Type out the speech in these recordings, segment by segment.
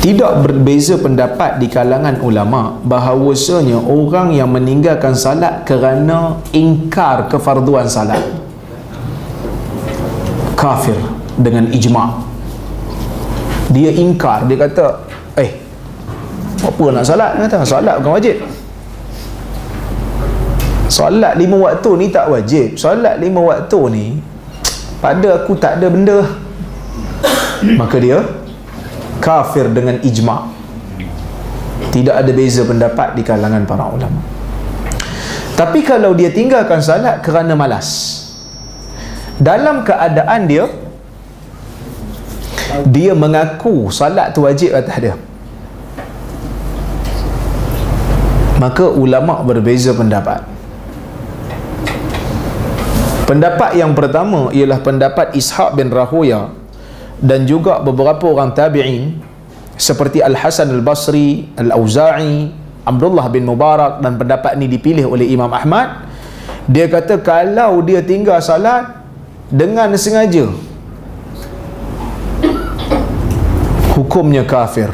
Tidak berbeza pendapat di kalangan ulama bahawasanya orang yang meninggalkan salat kerana ingkar kefarduan salat kafir dengan ijma'. Dia ingkar, dia kata apa nak salat? Dia kata salat bukan wajib. Salat 5 waktu ni tak wajib. Salat 5 waktu ni pada aku tak ada benda. Maka dia kafir dengan ijma'. Tidak ada beza pendapat di kalangan para ulama. Tapi kalau dia tinggalkan salat kerana malas, dalam keadaan dia mengaku salat tu wajib atas dia, maka ulama berbeza pendapat. Pendapat yang pertama ialah pendapat Ishaq bin Rahuya dan juga beberapa orang tabi'in seperti Al-Hasan Al-Basri, Al-Auza'i, Abdullah bin Mubarak, dan pendapat ini dipilih oleh Imam Ahmad. Dia kata kalau dia tinggal salat dengan sengaja, hukumnya kafir.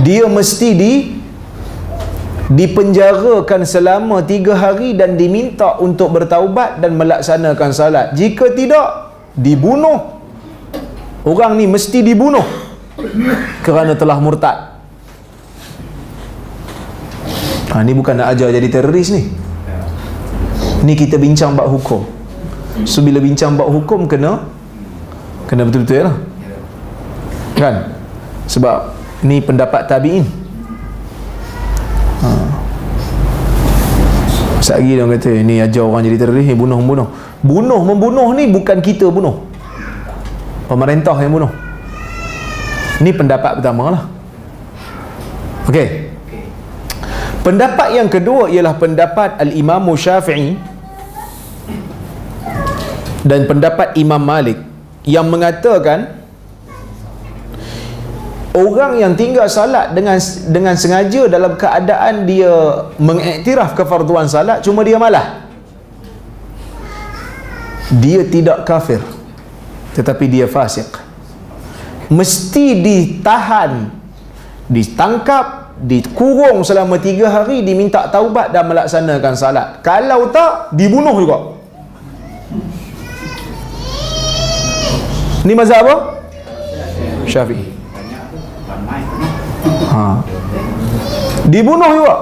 Dia mesti dipenjarakan selama 3 hari dan diminta untuk bertaubat dan melaksanakan salat. Jika tidak, dibunuh. Orang ni mesti dibunuh kerana telah murtad. Ni bukan nak ajar jadi teroris ni. Ni kita bincang bab hukum. So bila bincang bab hukum kena betul-betul lah, kan? Sebab ni pendapat tabi'in. Sekejap lagi dia kata ni ajar orang jadi teroris, ni bunuh-membunuh. Bunuh-membunuh ni bukan kita bunuh, pemerintah yang bunuh. Ni pendapat pertama lah. Okey. Pendapat yang kedua ialah pendapat Al-Imam Syafi'i dan pendapat Imam Malik yang mengatakan orang yang tinggal salat dengan sengaja dalam keadaan dia mengiktiraf kefarduan salat, cuma dia malah, dia tidak kafir, tetapi dia fasik. Mesti ditahan, ditangkap, dikurung selama 3 hari, diminta taubat dan melaksanakan salat. Kalau tak, dibunuh juga. Ni mazhab apa? Syafi'i. Dibunuh juga,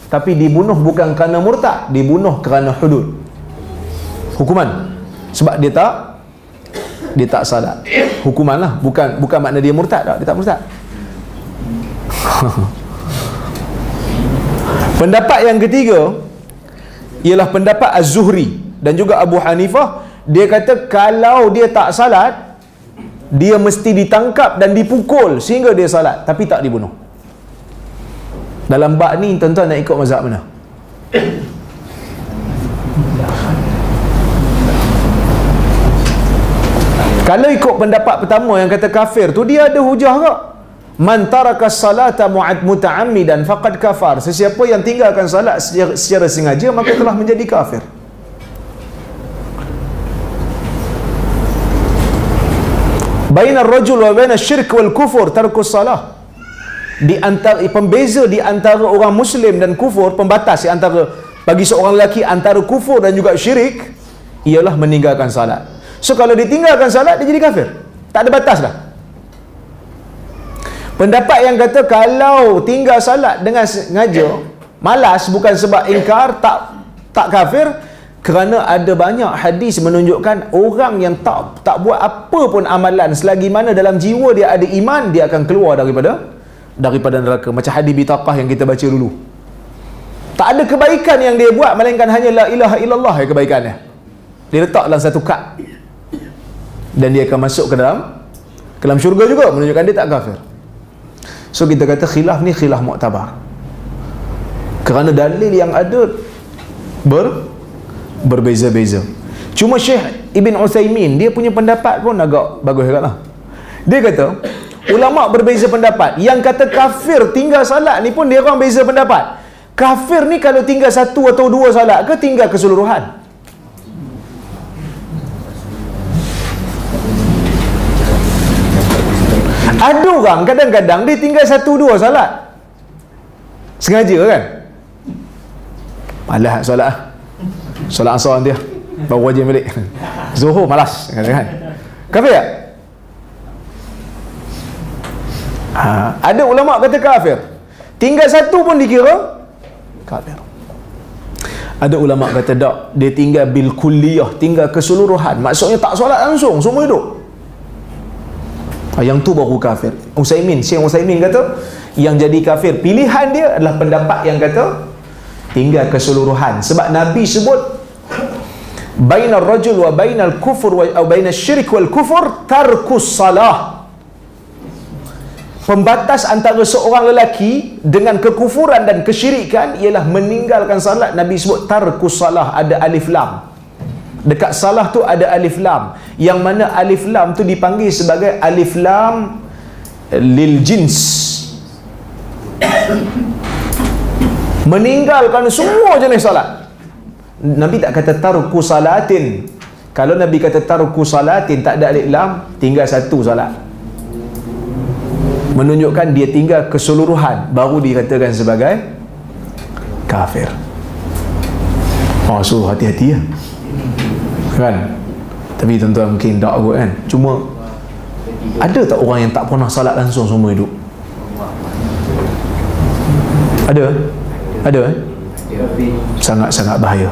tapi dibunuh bukan kerana murtad, dibunuh kerana hudud, hukuman. Sebab dia tak salat, hukuman lah, bukan makna dia murtad tak, dia tak murtad. Pendapat yang ketiga ialah pendapat Az-Zuhri dan juga Abu Hanifah. Dia kata kalau dia tak salat, dia mesti ditangkap dan dipukul sehingga dia salat, tapi tak dibunuh. Dalam bab ni tuan-tuan nak ikut mazhab mana? Kalau ikut pendapat pertama yang kata kafir tu, dia ada hujah ke? Man taraka salata muta'ammidan faqad kafar. Sesiapa yang tinggalkan salat secara sengaja, maka telah menjadi kafir. Bainar rajul wa bainas syirk wal kufur tarkus salah. Di antara pembeza di antara orang muslim dan kufur, pembatas di antara bagi seorang lelaki antara kufur dan juga syirik ialah meninggalkan salat. So kalau ditinggalkan salat, dia jadi kafir. Tak ada batas dah. Pendapat yang kata kalau tinggal salat dengan sengaja, malas, bukan sebab ingkar, tak kafir, kerana ada banyak hadis menunjukkan orang yang tak buat apa pun amalan selagi mana dalam jiwa dia ada iman, dia akan keluar daripada neraka. Macam hadis bitaqah yang kita baca dulu. Tak ada kebaikan yang dia buat melainkan hanya la ilaha illallah yang kebaikannya. Dia letak dalam satu kad dan dia akan masuk ke dalam syurga juga, menunjukkan dia tak kafir. So kita kata khilaf ni khilaf mu'tabar kerana dalil yang ada berbeza-beza. Cuma Syekh Ibn Uthaymin dia punya pendapat pun agak bagus juga lah. Dia kata ulama berbeza pendapat. Yang kata kafir tinggal salat ni pun dia orang beza pendapat. Kafir ni kalau tinggal 1 atau 2 salat ke tinggal keseluruhan? Ada orang kadang-kadang dia tinggal 1-2 solat sengaja kan, malas solat solat asar nanti baru wajib balik, zuhur malas kan, kafir tak? Ada ulama kata kafir, tinggal 1 pun dikira kafir. Ada ulama kata tak, dia tinggal bil kulliyah, tinggal keseluruhan, maksudnya tak solat langsung semua hidup, yang tu baru kafir. Syekh Utsaimin kata yang jadi kafir pilihan dia adalah pendapat yang kata tinggal keseluruhan, sebab Nabi sebut bainar rajul wa bainal kufur atau bainas syirik wal kufur tarkus salah. Pembatas antara seorang lelaki dengan kekufuran dan kesyirikan ialah meninggalkan salat. Nabi sebut tarkus salah, ada alif lam. Dekat salah tu ada alif lam, yang mana alif lam tu dipanggil sebagai alif lam lil jins, meninggalkan semua jenis salat. Nabi tak kata tarku salatin. Kalau Nabi kata tarku salatin tak ada alif lam, tinggal 1 salat, menunjukkan dia tinggal keseluruhan, baru dikatakan sebagai kafir. So hati-hati ya kan. Tapi tuan-tuan mungkin tak kot kan, cuma ada tak orang yang tak pernah salat langsung semua hidup? Ada? Sangat-sangat bahaya.